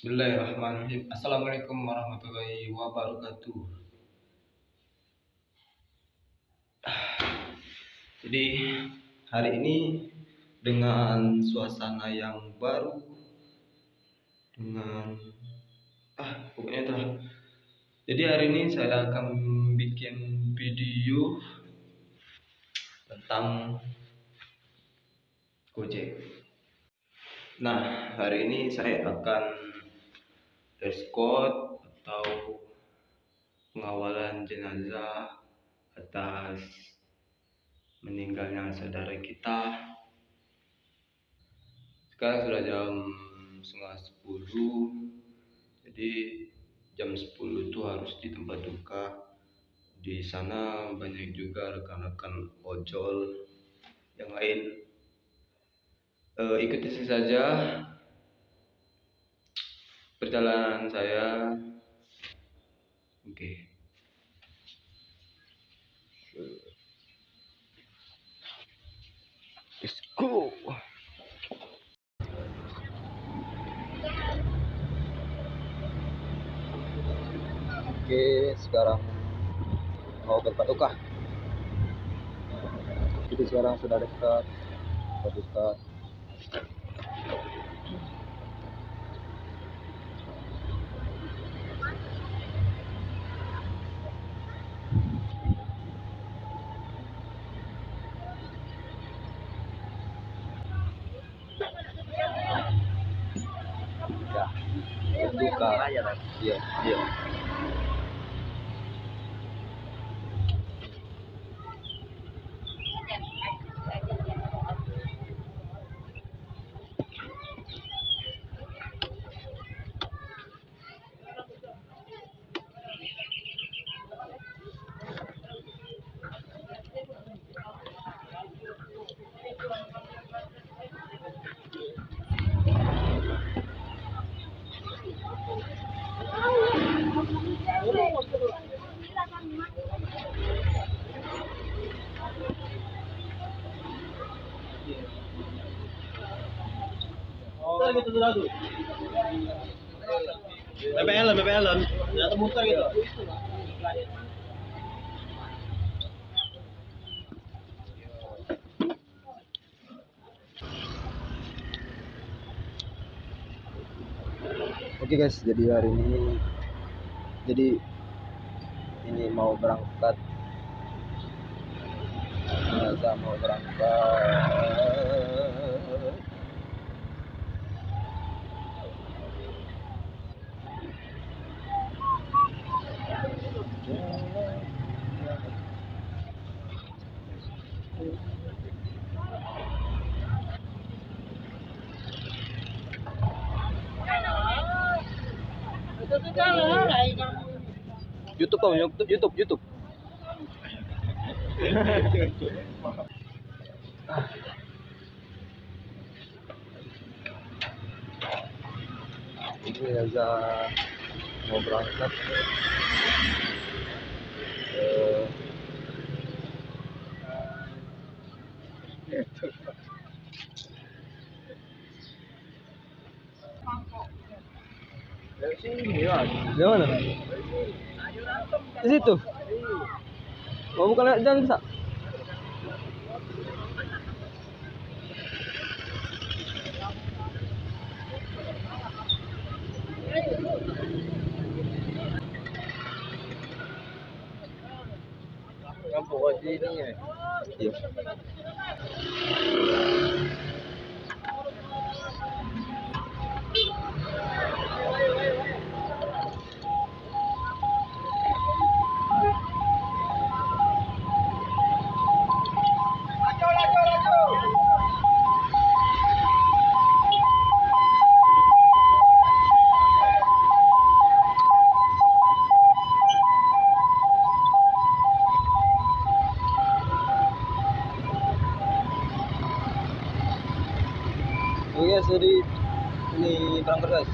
Bismillahirrahmanirrahim. Assalamualaikum warahmatullahi wabarakatuh. Jadi hari ini dengan suasana yang baru, dengan pokoknya itulah. Jadi hari ini saya akan bikin video tentang Gojek. Nah, hari ini saya akan escort atau pengawalan jenazah atas meninggalnya saudara kita. Sekarang sudah jam setengah 10, jadi jam 10 itu harus di tempat duka. Di sana banyak juga rekan-rekan ojol yang lain. Ikuti saja perjalanan saya. Oke. Let's go. Oke, sekarang mau ke paduka. Jadi sekarang sudah dekat paduka. Ya, paduka. Iya, iya. BPLN, ternyata muter gitu. Oke guys, jadi hari ini mau berangkat, mau berangkat. YouTube apa? YouTube. Ini aja mau berangkat. Dari sini ya. Di mana? Di situ. Mau bukan lewat jalan bisa? Kampung Haji ini ya. Iya. Oke guys, jadi ini berangkat guys.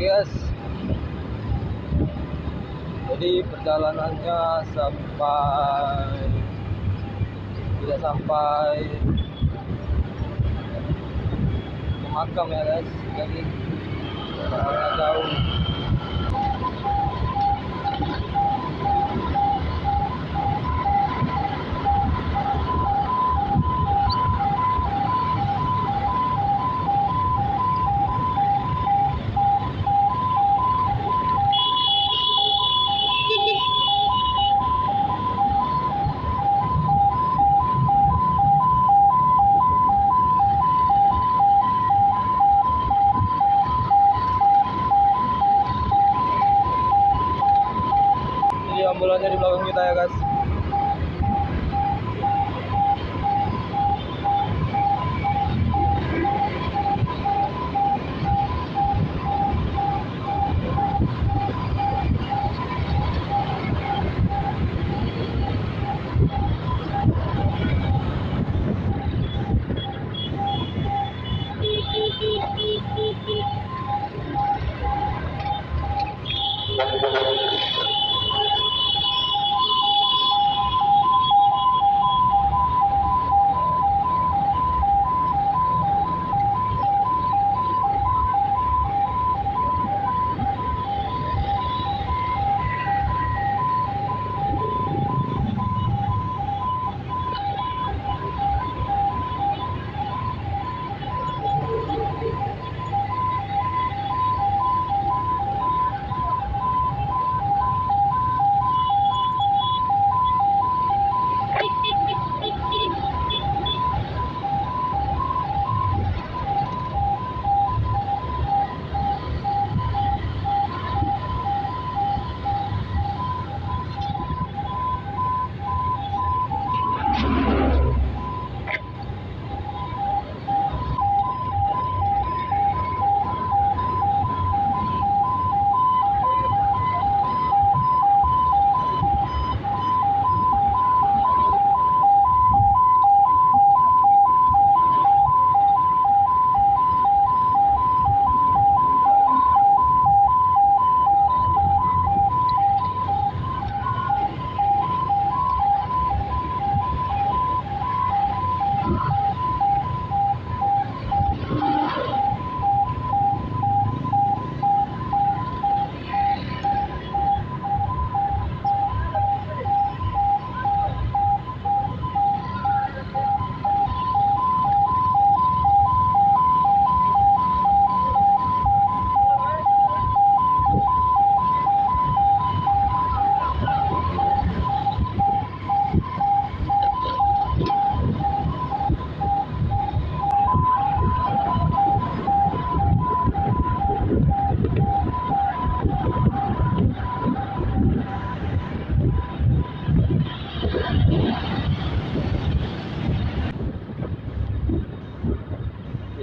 guys. Jadi perjalanannya tidak sampai ke makam ya guys. Jadi perjalanan jauh. Ambulannya di belakang kita ya guys.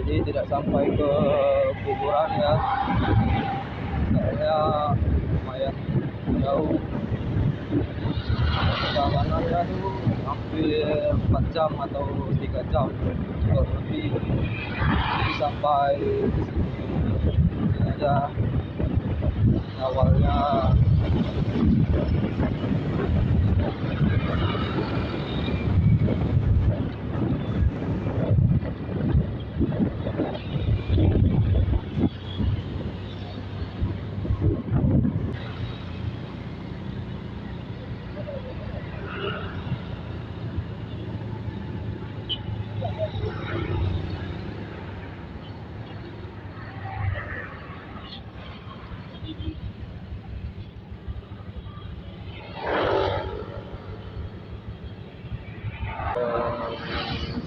Jadi tidak sampai ke kuburan ya, kayaknya lumayan jauh. Perjalanannya tuh hampir 4 jam atau 3 jam kurang lebih sampai ini aja awalnya.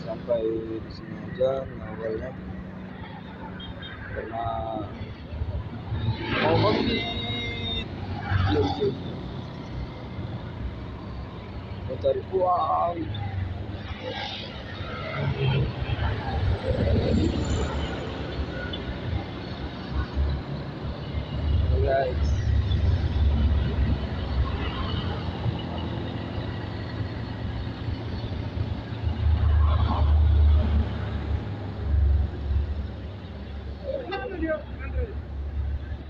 Sampai di sini aja awalnya karena mau beli mau cari uang. Guys,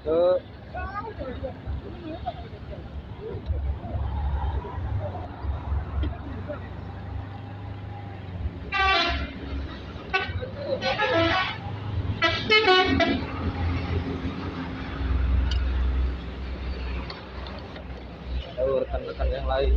ke rekan-rekan yang lain.